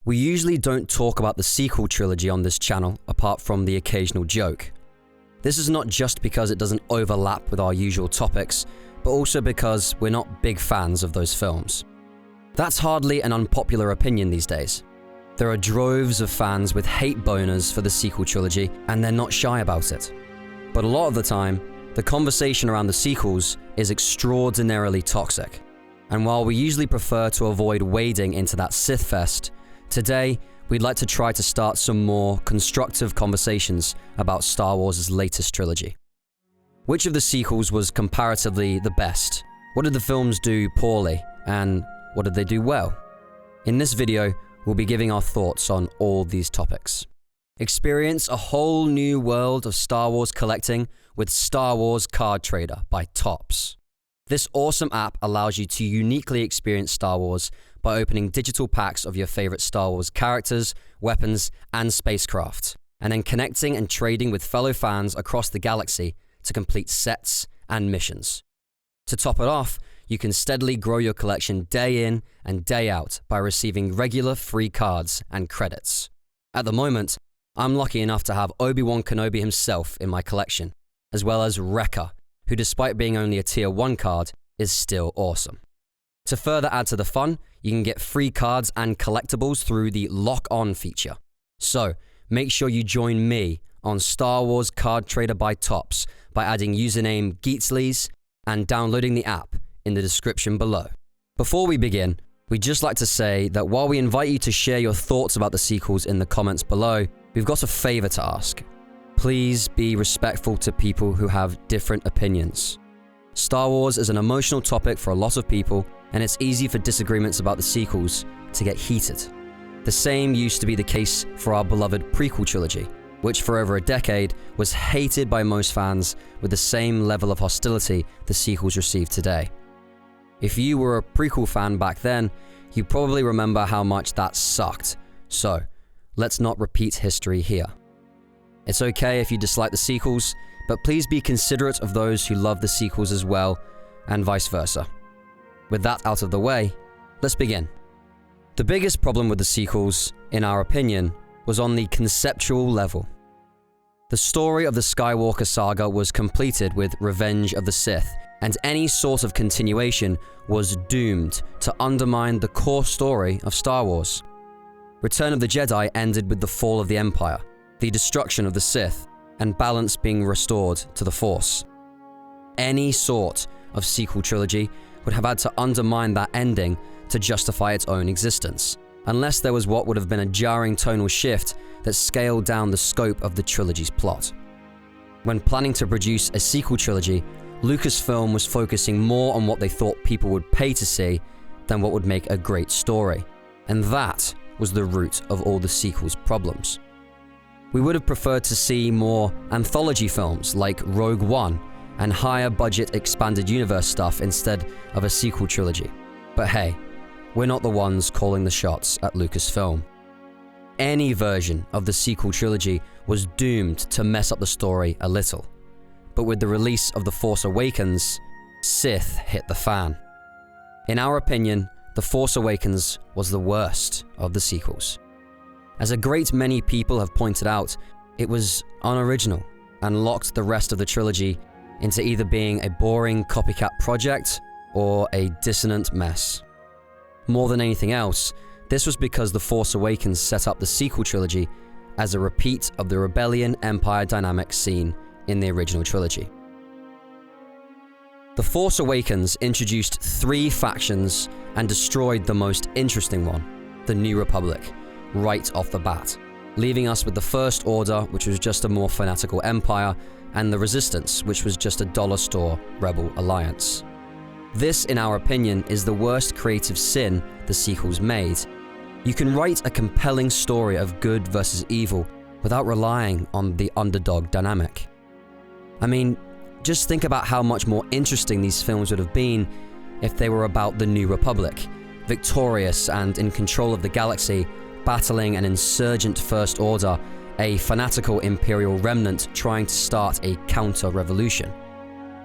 We usually don't talk about the sequel trilogy on this channel apart from the occasional joke. This is not just because it doesn't overlap with our usual topics, but also because we're not big fans of those films. That's hardly an unpopular opinion these days. There are droves of fans with hate boners for the sequel trilogy, and they're not shy about it. But a lot of the time, the conversation around the sequels is extraordinarily toxic. And while we usually prefer to avoid wading into that Sith fest, today we'd like to try to start some more constructive conversations about Star Wars' latest trilogy. Which of the sequels was comparatively the best? What did the films do poorly? And what did they do well? In this video, we'll be giving our thoughts on all these topics. Experience a whole new world of Star Wars collecting with Star Wars Card Trader by Topps. This awesome app allows you to uniquely experience Star Wars by opening digital packs of your favorite Star Wars characters, weapons, and spacecraft, and then connecting and trading with fellow fans across the galaxy to complete sets and missions. To top it off, you can steadily grow your collection day in and day out by receiving regular free cards and credits. At the moment, I'm lucky enough to have Obi-Wan Kenobi himself in my collection, as well as Wrecker, who despite being only a tier 1 card, is still awesome. To further add to the fun, you can get free cards and collectibles through the Lock On feature. So, make sure you join me on Star Wars Card Trader by Topps by adding username Geetsly and downloading the app in the description below. Before we begin, we'd just like to say that while we invite you to share your thoughts about the sequels in the comments below, we've got a favor to ask. Please be respectful to people who have different opinions. Star Wars is an emotional topic for a lot of people, and it's easy for disagreements about the sequels to get heated. The same used to be the case for our beloved prequel trilogy, which for over a decade was hated by most fans with the same level of hostility the sequels receive today. If you were a prequel fan back then, you probably remember how much that sucked. So, let's not repeat history here. It's okay if you dislike the sequels, but please be considerate of those who love the sequels as well, and vice versa. With that out of the way, let's begin. The biggest problem with the sequels, in our opinion, was on the conceptual level. The story of the Skywalker saga was completed with Revenge of the Sith, and any sort of continuation was doomed to undermine the core story of Star Wars. Return of the Jedi ended with the fall of the Empire, the destruction of the Sith, and balance being restored to the Force. Any sort of sequel trilogy would have had to undermine that ending to justify its own existence, unless there was what would have been a jarring tonal shift that scaled down the scope of the trilogy's plot. When planning to produce a sequel trilogy, Lucasfilm was focusing more on what they thought people would pay to see than what would make a great story, and that was the root of all the sequel's problems. We would have preferred to see more anthology films like Rogue One and higher budget expanded universe stuff instead of a sequel trilogy. But hey, we're not the ones calling the shots at Lucasfilm. Any version of the sequel trilogy was doomed to mess up the story a little. But with the release of The Force Awakens, Sith hit the fan. In our opinion, The Force Awakens was the worst of the sequels. As a great many people have pointed out, it was unoriginal and locked the rest of the trilogy into either being a boring copycat project or a dissonant mess. More than anything else, this was because The Force Awakens set up the sequel trilogy as a repeat of the Rebellion-Empire dynamic seen in the original trilogy. The Force Awakens introduced 3 factions and destroyed the most interesting one, the New Republic, right off the bat, leaving us with the First Order, which was just a more fanatical empire, and the Resistance, which was just a dollar store rebel alliance. This, in our opinion, is the worst creative sin the sequels made. You can write a compelling story of good versus evil without relying on the underdog dynamic. I mean, just think about how much more interesting these films would have been if they were about the New Republic, victorious and in control of the galaxy, battling an insurgent First Order, a fanatical Imperial remnant trying to start a counter-revolution.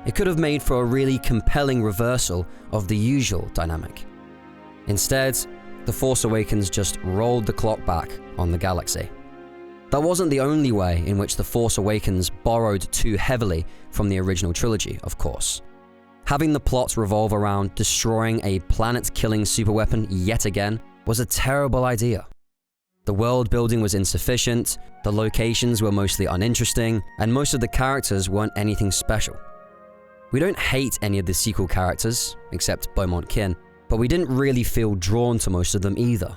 It could have made for a really compelling reversal of the usual dynamic. Instead, The Force Awakens just rolled the clock back on the galaxy. That wasn't the only way in which The Force Awakens borrowed too heavily from the original trilogy, of course. Having the plot revolve around destroying a planet-killing superweapon yet again was a terrible idea. The world building was insufficient, the locations were mostly uninteresting, and most of the characters weren't anything special. We don't hate any of the sequel characters, except Beaumont Kin, but we didn't really feel drawn to most of them either.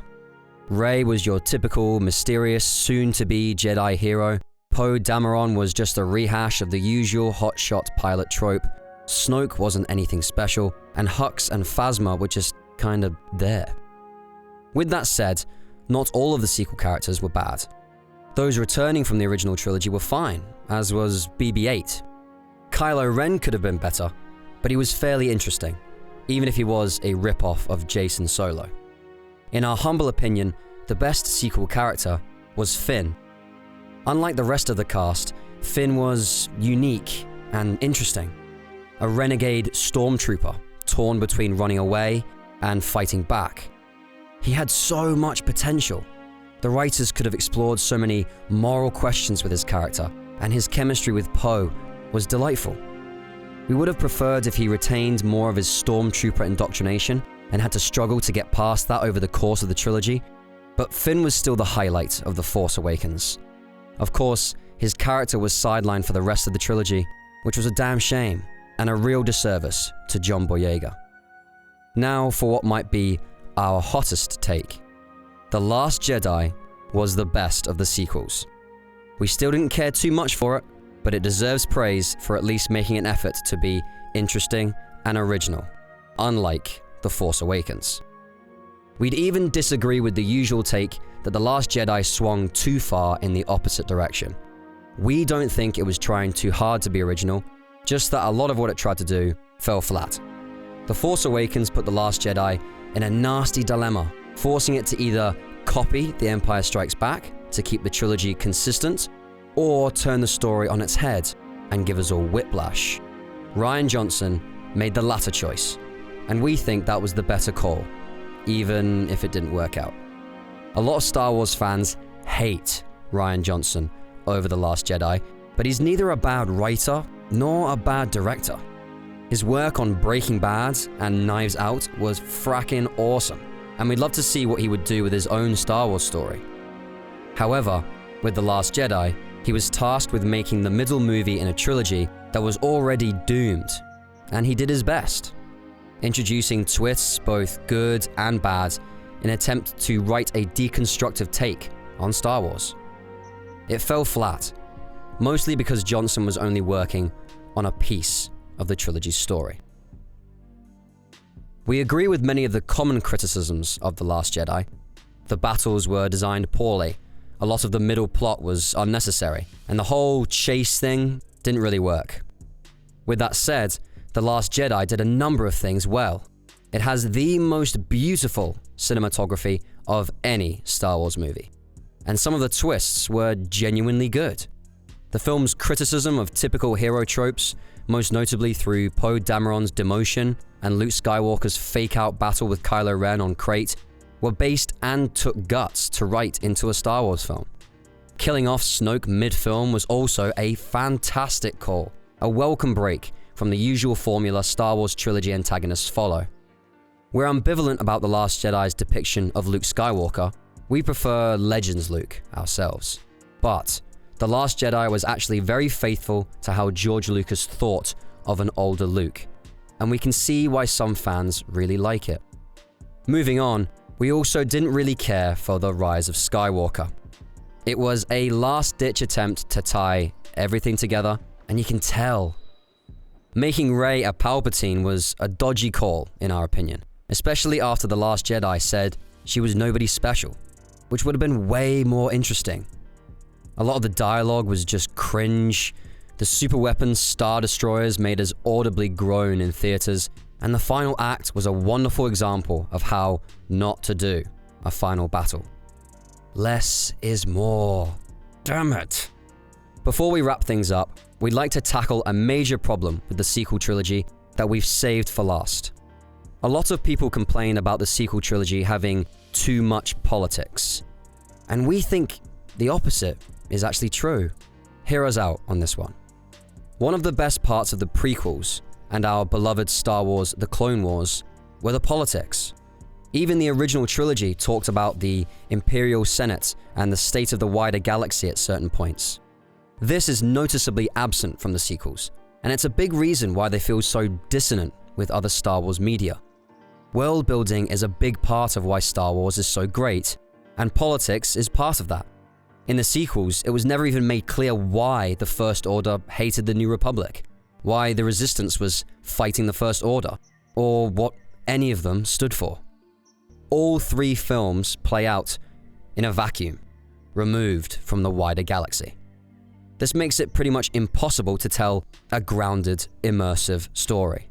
Rey was your typical, mysterious, soon-to-be Jedi hero. Poe Dameron was just a rehash of the usual hotshot pilot trope. Snoke wasn't anything special, and Hux and Phasma were just kinda there. With that said, not all of the sequel characters were bad. Those returning from the original trilogy were fine, as was BB-8. Kylo Ren could have been better, but he was fairly interesting, even if he was a rip-off of Jason Solo. In our humble opinion, the best sequel character was Finn. Unlike the rest of the cast, Finn was unique and interesting. A renegade stormtrooper, torn between running away and fighting back. He had so much potential. The writers could have explored so many moral questions with his character, and his chemistry with Poe was delightful. We would have preferred if he retained more of his stormtrooper indoctrination and had to struggle to get past that over the course of the trilogy, but Finn was still the highlight of The Force Awakens. Of course, his character was sidelined for the rest of the trilogy, which was a damn shame, and a real disservice to John Boyega. Now for what might be our hottest take. The Last Jedi was the best of the sequels. We still didn't care too much for it, but it deserves praise for at least making an effort to be interesting and original, unlike The Force Awakens. We'd even disagree with the usual take that The Last Jedi swung too far in the opposite direction. We don't think it was trying too hard to be original, just that a lot of what it tried to do fell flat. The Force Awakens put The Last Jedi in a nasty dilemma, forcing it to either copy The Empire Strikes Back to keep the trilogy consistent, or turn the story on its head and give us all whiplash. Rian Johnson made the latter choice, and we think that was the better call, even if it didn't work out. A lot of Star Wars fans hate Rian Johnson over The Last Jedi, but he's neither a bad writer nor a bad director. His work on Breaking Bad and Knives Out was fracking awesome, and we'd love to see what he would do with his own Star Wars story. However, with The Last Jedi, he was tasked with making the middle movie in a trilogy that was already doomed, and he did his best, introducing twists both good and bad in an attempt to write a deconstructive take on Star Wars. It fell flat, mostly because Johnson was only working on a piece of the trilogy's story. We agree with many of the common criticisms of The Last Jedi. The battles were designed poorly, a lot of the middle plot was unnecessary, and the whole chase thing didn't really work. With that said, The Last Jedi did a number of things well. It has the most beautiful cinematography of any Star Wars movie, and some of the twists were genuinely good. The film's criticism of typical hero tropes, most notably through Poe Dameron's demotion and Luke Skywalker's fake-out battle with Kylo Ren on Crate, were based and took guts to write into a Star Wars film. Killing off Snoke mid-film was also a fantastic call, a welcome break from the usual formula Star Wars trilogy antagonists follow. We're ambivalent about The Last Jedi's depiction of Luke Skywalker. We prefer Legends Luke ourselves. But The Last Jedi was actually very faithful to how George Lucas thought of an older Luke, and we can see why some fans really like it. Moving on, we also didn't really care for The Rise of Skywalker. It was a last-ditch attempt to tie everything together, and you can tell. Making Rey a Palpatine was a dodgy call, in our opinion, especially after The Last Jedi said she was nobody special, which would have been way more interesting. A lot of the dialogue was just cringe, the superweapons Star Destroyers made us audibly groan in theaters, and the final act was a wonderful example of how not to do a final battle. Less is more. Damn it. Before we wrap things up, we'd like to tackle a major problem with the sequel trilogy that we've saved for last. A lot of people complain about the sequel trilogy having too much politics. And we think the opposite is actually true. Hear us out on this one. One of the best parts of the prequels and our beloved Star Wars The Clone Wars were the politics. Even the original trilogy talked about the Imperial Senate and the state of the wider galaxy at certain points. This is noticeably absent from the sequels, and it's a big reason why they feel so dissonant with other Star Wars media. World building is a big part of why Star Wars is so great, and politics is part of that. In the sequels, it was never even made clear why the First Order hated the New Republic, why the Resistance was fighting the First Order, or what any of them stood for. All three films play out in a vacuum, removed from the wider galaxy. This makes it pretty much impossible to tell a grounded, immersive story.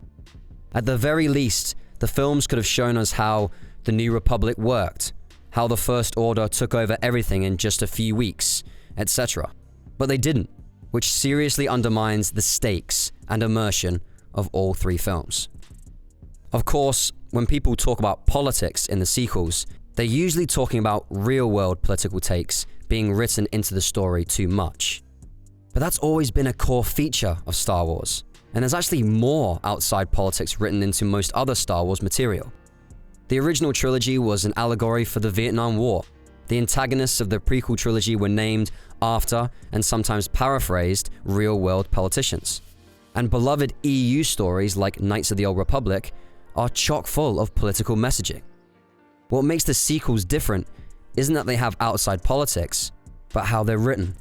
At the very least, the films could have shown us how the New Republic worked, how the First Order took over everything in just a few weeks, etc. But they didn't, which seriously undermines the stakes and immersion of all three films. Of course, when people talk about politics in the sequels, they're usually talking about real-world political takes being written into the story too much. But that's always been a core feature of Star Wars, and there's actually more outside politics written into most other Star Wars material. The original trilogy was an allegory for the Vietnam War. The antagonists of the prequel trilogy were named after, and sometimes paraphrased, real-world politicians. And beloved EU stories like Knights of the Old Republic are chock full of political messaging. What makes the sequels different isn't that they have outside politics, but how they're written.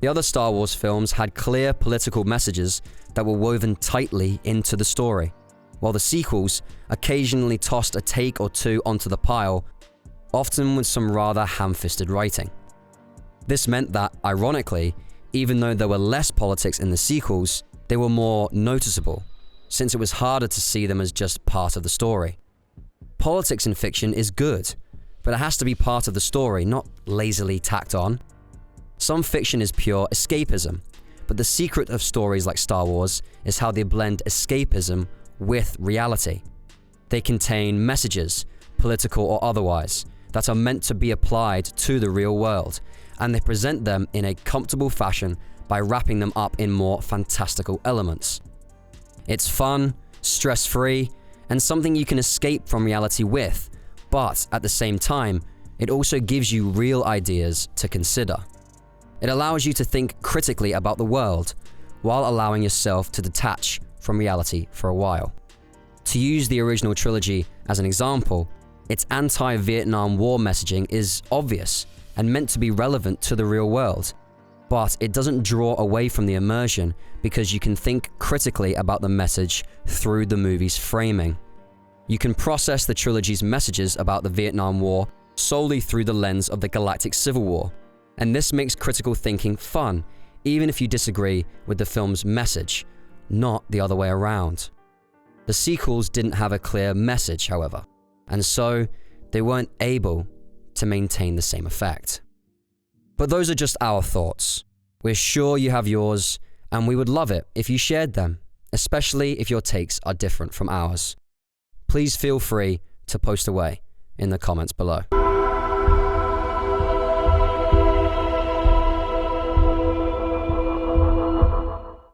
The other Star Wars films had clear political messages that were woven tightly into the story, while the sequels occasionally tossed a take or two onto the pile, often with some rather ham-fisted writing. This meant that, ironically, even though there were less politics in the sequels, they were more noticeable, since it was harder to see them as just part of the story. Politics in fiction is good, but it has to be part of the story, not lazily tacked on. Some fiction is pure escapism, but the secret of stories like Star Wars is how they blend escapism with reality. They contain messages, political or otherwise, that are meant to be applied to the real world, and they present them in a comfortable fashion by wrapping them up in more fantastical elements. It's fun, stress-free, and something you can escape from reality with, but at the same time, it also gives you real ideas to consider. It allows you to think critically about the world, while allowing yourself to detach from reality for a while. To use the original trilogy as an example, its anti-Vietnam War messaging is obvious and meant to be relevant to the real world, but it doesn't draw away from the immersion because you can think critically about the message through the movie's framing. You can process the trilogy's messages about the Vietnam War solely through the lens of the Galactic Civil War, and this makes critical thinking fun, even if you disagree with the film's message, not the other way around. The sequels didn't have a clear message, however, and so they weren't able to maintain the same effect. But those are just our thoughts. We're sure you have yours, and we would love it if you shared them, especially if your takes are different from ours. Please feel free to post away in the comments below.